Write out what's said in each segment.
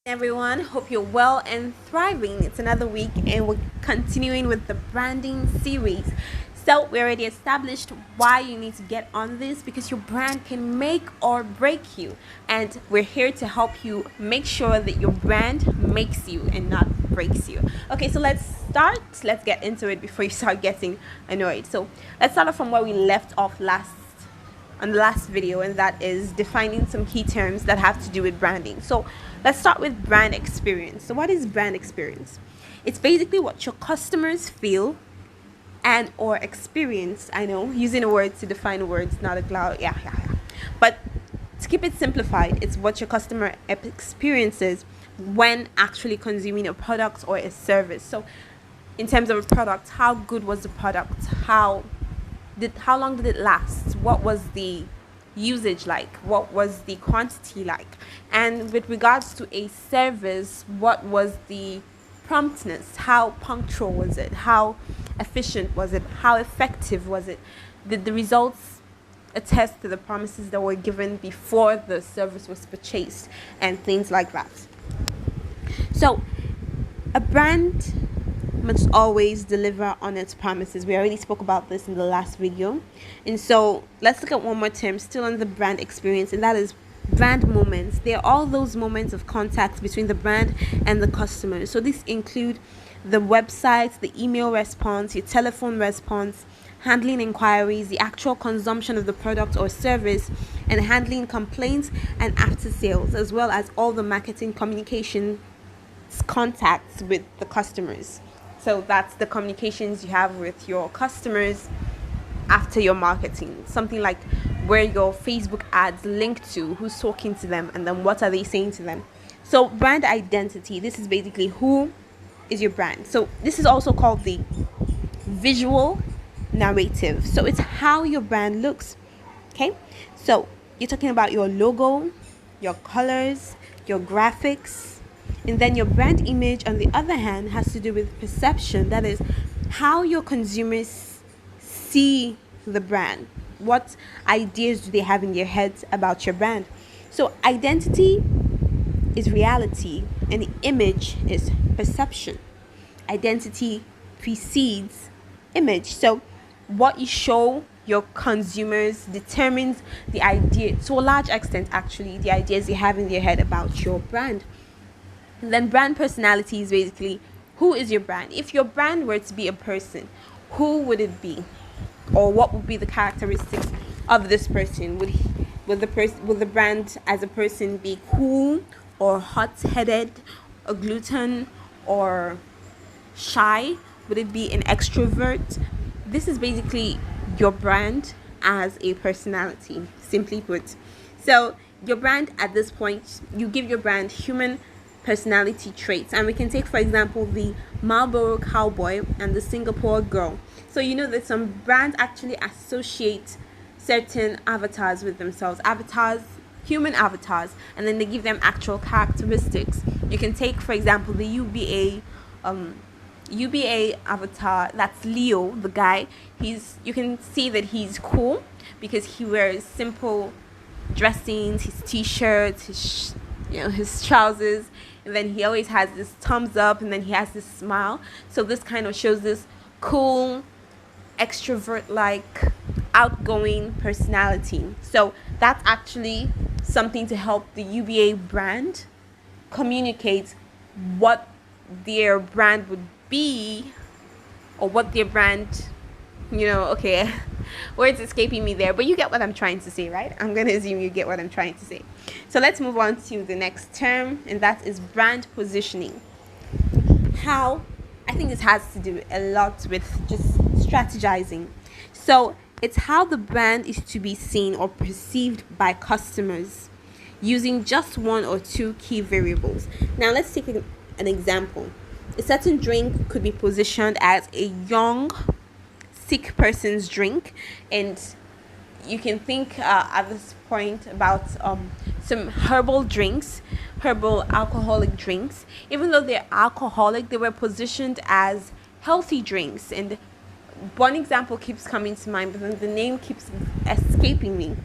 Everyone, hope you're well and thriving. It's another week and we're continuing with the branding series. So we already established why you need to get on this, because your brand can make or break you, and we're here to help you make sure that your brand makes you and not breaks you. Okay, so let's get into it before you start getting annoyed. So let's start off from where we left off on the last video, and that is defining some key terms that have to do with branding. So let's start with brand experience. So what is brand experience? It's basically what your customers feel and or experience. I know, using a word to define words, not a cloud. Yeah. But to keep it simplified, it's what your customer experiences when actually consuming a product or a service. So in terms of a product, how good was the product? How long did it last? What was the usage like? What was the quantity like? And with regards to a service, what was the promptness? How punctual was it? How efficient was it? How effective was it? Did the results attest to the promises that were given before the service was purchased, and things like that? So a brand must always deliver on its promises. We already spoke about this in the last video. And so let's look at one more term still on the brand experience, and that is brand moments. They are all those moments of contact between the brand and the customer. So these include the website, the email response, your telephone response, handling inquiries, the actual consumption of the product or service, and handling complaints and after sales, as well as all the marketing communication contacts with the customers. So that's the communications you have with your customers after your marketing. Something like where your Facebook ads link to, who's talking to them, and then what are they saying to them. So brand identity, this is basically who is your brand. So this is also called the visual narrative. So it's how your brand looks. Okay, so you're talking about your logo, your colors, your graphics. And then your brand image, on the other hand, has to do with perception. That is how your consumers see the brand. What ideas do they have in their heads about your brand? So identity is reality and the image is perception. Identity precedes image. So what you show your consumers determines the idea, to a large extent actually, the ideas they have in their head about your brand. And then brand personality is basically who is your brand. If your brand were to be a person, who would it be, or what would be the characteristics of this person? Would the brand as a person be cool or hot-headed, a glutton, or shy? Would it be an extrovert? This is basically your brand as a personality, simply put. So your brand at this point, you give your brand human personality traits, and we can take for example the Marlboro cowboy and the Singapore girl. So you know that some brands actually associate certain avatars with themselves, human avatars, and then they give them actual characteristics. You can take for example the UBA avatar. That's Leo, the guy. You can see that he's cool because he wears simple dressings, his t-shirts, his trousers, and then he always has this thumbs up, and then he has this smile. So this kind of shows this cool, extrovert-like, outgoing personality. So that's actually something to help the UBA brand communicate what their brand would be, or what their brand, okay, words escaping me there, but you get what I'm trying to say, right? I'm going to assume you get what I'm trying to say. So let's move on to the next term, and that is brand positioning. I think this has to do a lot with just strategizing. So it's how the brand is to be seen or perceived by customers using just one or two key variables. Now let's take an example. A certain drink could be positioned as a young, sick person's drink, and you can think at this point about some herbal alcoholic drinks. Even though they're alcoholic, they were positioned as healthy drinks. And one example keeps coming to mind, but then the name keeps escaping me.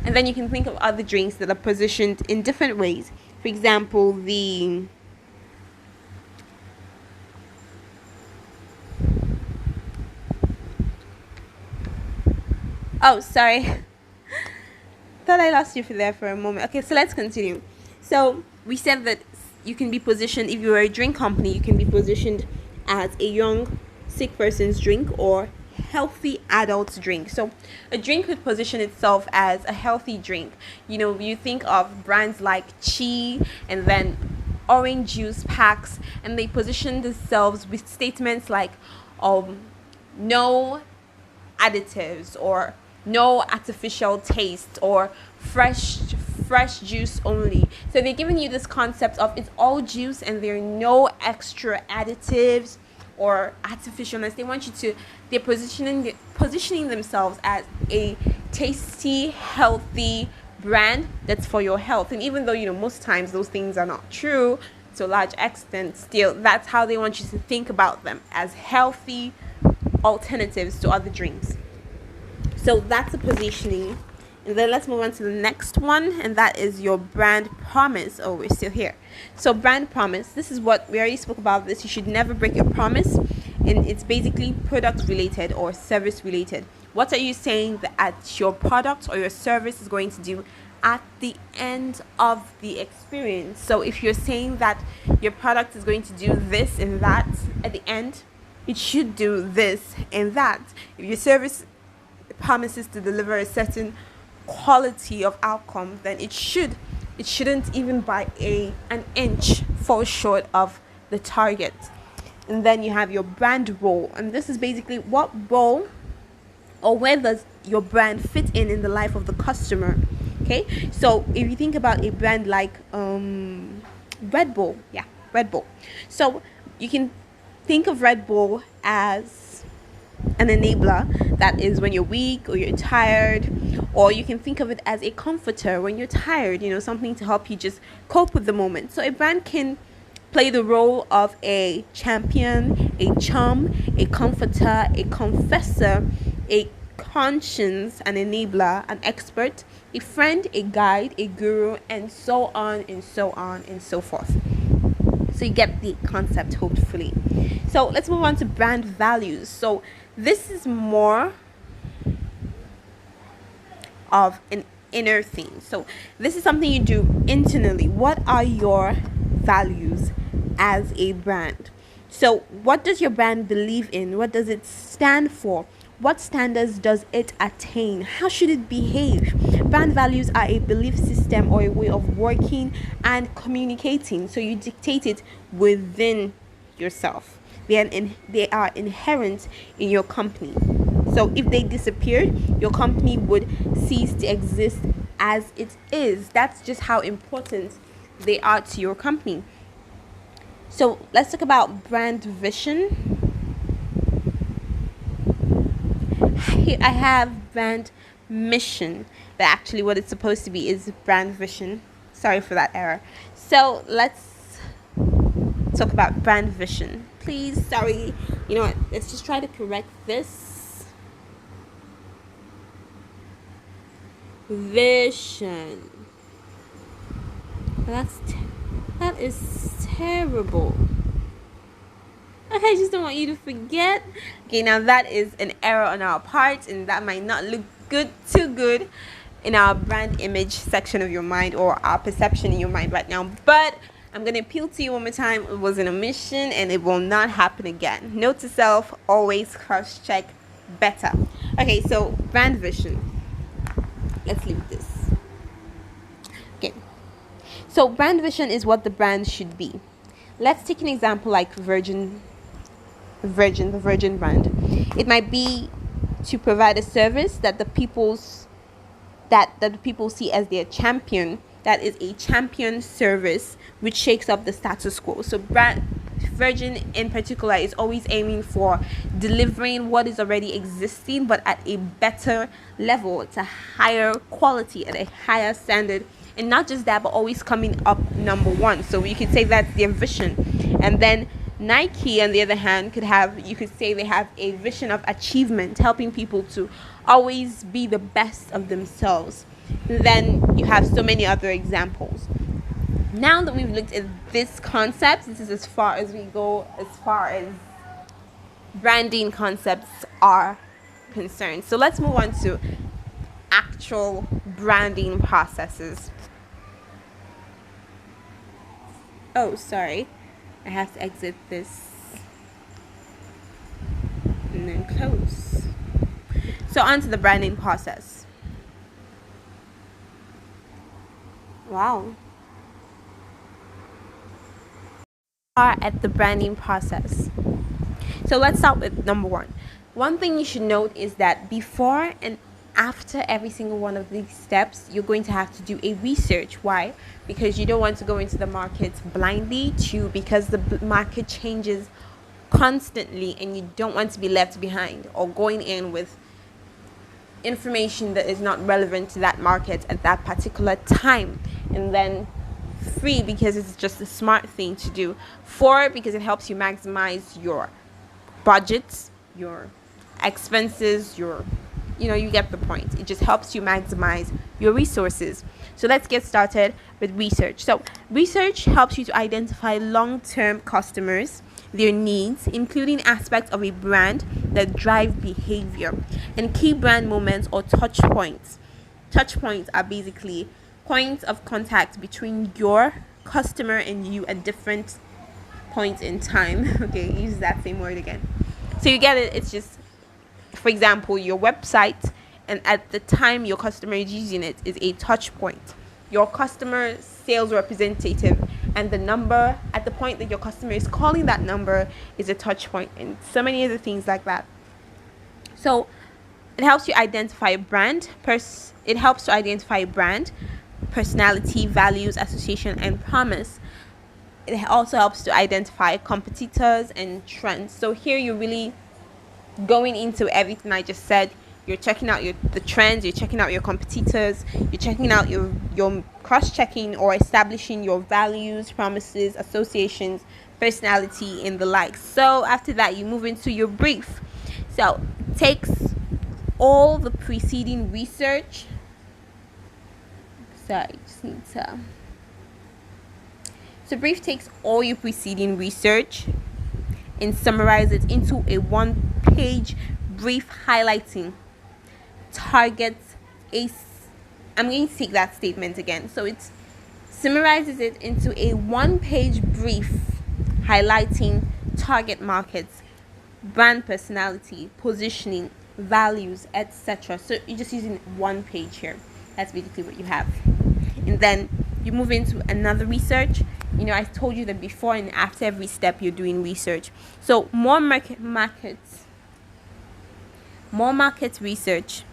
And then you can think of other drinks that are positioned in different ways. For example, the oh, sorry. Thought I lost you for there for a moment. Okay, so let's continue. So we said that you can be positioned, if you're a drink company, you can be positioned as a young sick person's drink or healthy adult's drink. So a drink could position itself as a healthy drink. You think of brands like Chi and then orange juice packs, and they position themselves with statements like no additives, or no artificial taste, or fresh juice only. So they're giving you this concept of it's all juice and there are no extra additives or artificialness. They're positioning themselves as a tasty, healthy brand that's for your health. And even though most times those things are not true to a large extent, still that's how they want you to think about them, as healthy alternatives to other drinks. So that's a positioning. And then let's move on to the next one, and that is your brand promise. Oh, we're still here. So brand promise, this is what we already spoke about. This, you should never break your promise, and it's basically product related or service related. What are you saying that your product or your service is going to do at the end of the experience? So if you're saying that your product is going to do this and that, at the end it should do this and that. If your service promises to deliver a certain quality of outcome, then it shouldn't even by an inch fall short of the target. And then you have your brand role, and this is basically what role or where does your brand fit in the life of the customer. Okay, so if you think about a brand like Red Bull, so you can think of Red Bull as an enabler. That is when you're weak or you're tired, or you can think of it as a comforter when you're tired, something to help you just cope with the moment. So a brand can play the role of a champion, a chum, a comforter, a confessor, a conscience, an enabler, an expert, a friend, a guide, a guru, and so on and so on and so forth. So you get the concept, hopefully. So let's move on to brand values. So this is more of an inner thing. So this is something you do internally. What are your values as a brand? So what does your brand believe in? What does it stand for? What standards does it attain? How should it behave? Brand values are a belief system or a way of working and communicating. So you dictate it within yourself. They are inherent in your company. So if they disappeared, your company would cease to exist as it is. That's just how important they are to your company. So let's talk about brand vision. Here I have brand mission, but actually what it's supposed to be is brand vision. Sorry for that error. So let's talk about brand vision. Please, sorry. You know what? Let's just try to correct this. Vision. That is terrible. I just don't want you to forget. Okay, now that is an error on our part, and that might not look too good in our brand image section of your mind, or our perception in your mind right now. But I'm going to appeal to you one more time. It was an omission and it will not happen again. Note to self, always cross-check better. Okay, so brand vision. Let's leave this. Okay. So brand vision is what the brand should be. Let's take an example like the Virgin brand. It might be to provide a service that the people see as their champion. That is a champion service which shakes up the status quo. So Virgin in particular is always aiming for delivering what is already existing, but at a better level. It's a higher quality at a higher standard. And not just that, but always coming up number one. So you could say that's their vision. And then Nike, on the other hand, you could say they have a vision of achievement, helping people to always be the best of themselves. And then you have so many other examples. Now that we've looked at this concept, this is as far as we go as far as branding concepts are concerned. So let's move on to actual branding processes. Oh, sorry. I have to exit this and then close. So on to the branding process. Wow. Are at the branding process. So let's start with number one. One thing you should note is that before and after every single one of these steps, you're going to have to do a research. Why? Because you don't want to go into the market blindly, because the market changes constantly and you don't want to be left behind or going in with information that is not relevant to that market at that particular time. And then 3, because it's just a smart thing to do. 4, because it helps you maximize your budgets, your expenses, you get the point. It just helps you maximize your resources. So let's get started with research. So research helps you to identify long-term customers, their needs, including aspects of a brand that drive behavior, and key brand moments or touch points. Touch points are basically points of contact between your customer and you at different points in time. Okay, use that same word again. So you get it. It's just, for example, your website, and at the time your customer is using it is a touch point. Your customer sales representative and the number at the point that your customer is calling that number is a touch point, and so many other things like that. So it helps you identify a brand. It helps to identify a brand, personality, values, association, and promise. It also helps to identify competitors and trends. So here you're really going into everything I just said. You're checking out the trends, you're checking out your competitors, you're checking out your cross-checking or establishing your values, promises, associations, personality, and the like. So after that, you move into your brief. So it takes all the preceding research. Sorry, just need to. So brief takes all your preceding research and summarize it into a 1-page brief highlighting targets I'm going to take that statement again. So it summarizes it into a 1-page brief highlighting target markets, brand personality, positioning, values, etc. So you're just using 1 page here. That's basically what you have. And then you move into another research. I told you that before and after every step you're doing research. So more market research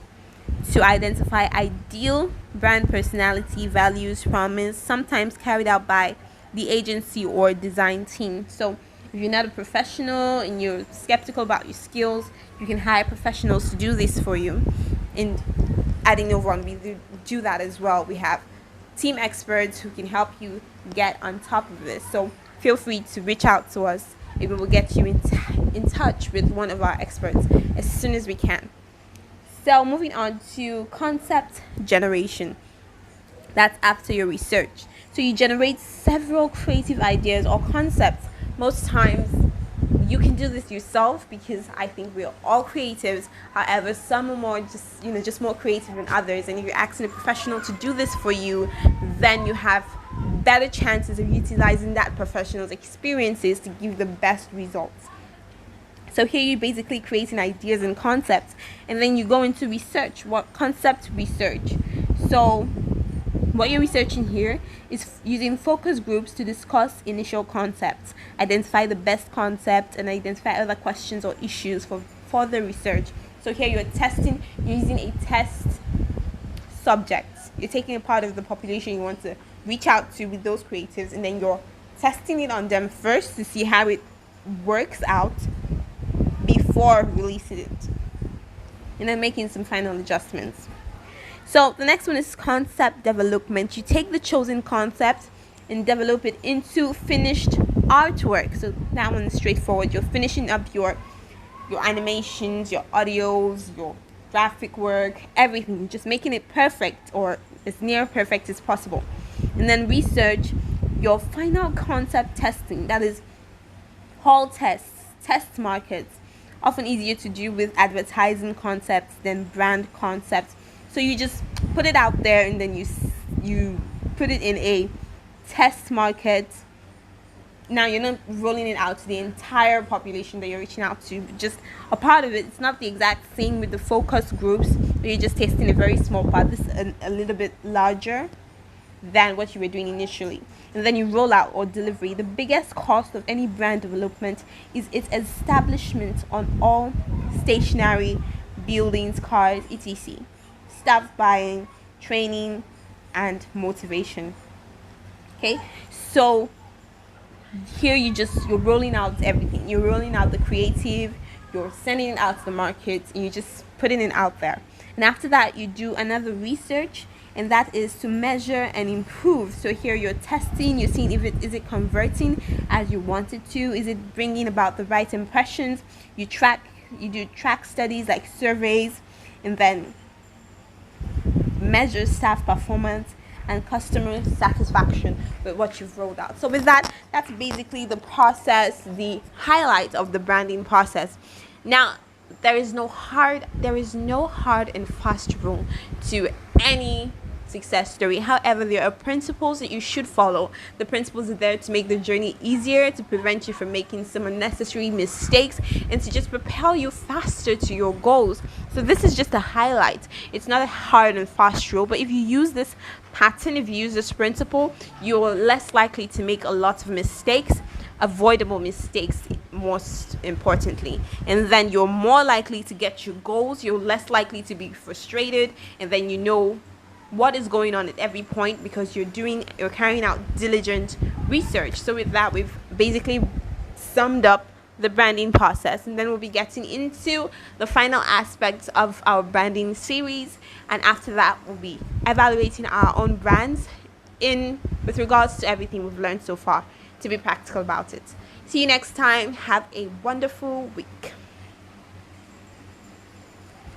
to identify ideal brand personality, values, promise, sometimes carried out by the agency or design team. So if you're not a professional and you're skeptical about your skills, you can hire professionals to do this for you. And at Innovon, we do that as well. We have team experts who can help you get on top of this. So feel free to reach out to us and we will get you in touch with one of our experts as soon as we can. So moving on to concept generation. That's after your research. So you generate several creative ideas or concepts. Most times you can do this yourself because I think we're all creatives. However, some are more just more creative than others. And if you're asking a professional to do this for you, then you have better chances of utilizing that professional's experiences to give the best results. So here you're basically creating ideas and concepts, and then you go into research. What concept research? So what you're researching here is using focus groups to discuss initial concepts, identify the best concept, and identify other questions or issues for further research. So here you're using a test subject. You're taking a part of the population you want to reach out to with those creatives, and then you're testing it on them first to see how it works out before releasing it, and then making some final adjustments. So the next one is concept development. You take the chosen concept and develop it into finished artwork. So that one is straightforward. You're finishing up your animations, your audios, your graphic work, everything, just making it perfect or as near perfect as possible. And then research your final concept testing, that is hall tests, test markets, often easier to do with advertising concepts than brand concepts. So you just put it out there, and then you put it in a test market. Now you're not rolling it out to the entire population that you're reaching out to, just a part of it. It's not the exact same with the focus groups, but you're just testing a very small part. This is a little bit larger than what you were doing initially. And then you roll out or delivery. The biggest cost of any brand development is its establishment on all stationary buildings, cars, etc. Staff buying, training, and motivation. Okay, so here you're rolling out everything. You're rolling out the creative, you're sending it out to the market, and you're just putting it out there. And after that, you do another research, and that is to measure and improve. So here you're testing, you're seeing if it is it converting as you want it to, is it bringing about the right impressions. You do track studies like surveys, and then measure staff performance and customer satisfaction with what you've rolled out. So with that, that's basically the process, the highlight of the branding process. Now, there is no hard and fast rule to any success story. However, there are principles that you should follow. The principles are there to make the journey easier, to prevent you from making some unnecessary mistakes, and to just propel you faster to your goals. So this is just a highlight. It's not a hard and fast rule, but if you use this pattern, if you use this principle, you're less likely to make a lot of mistakes, avoidable mistakes most importantly, and then you're more likely to get your goals. You're less likely to be frustrated, and then you know what is going on at every point because you're carrying out diligent research. So with that, we've basically summed up the branding process, and then we'll be getting into the final aspects of our branding series, and after that we'll be evaluating our own brands with regards to everything we've learned so far, to be practical about it. See you next time. Have a wonderful week.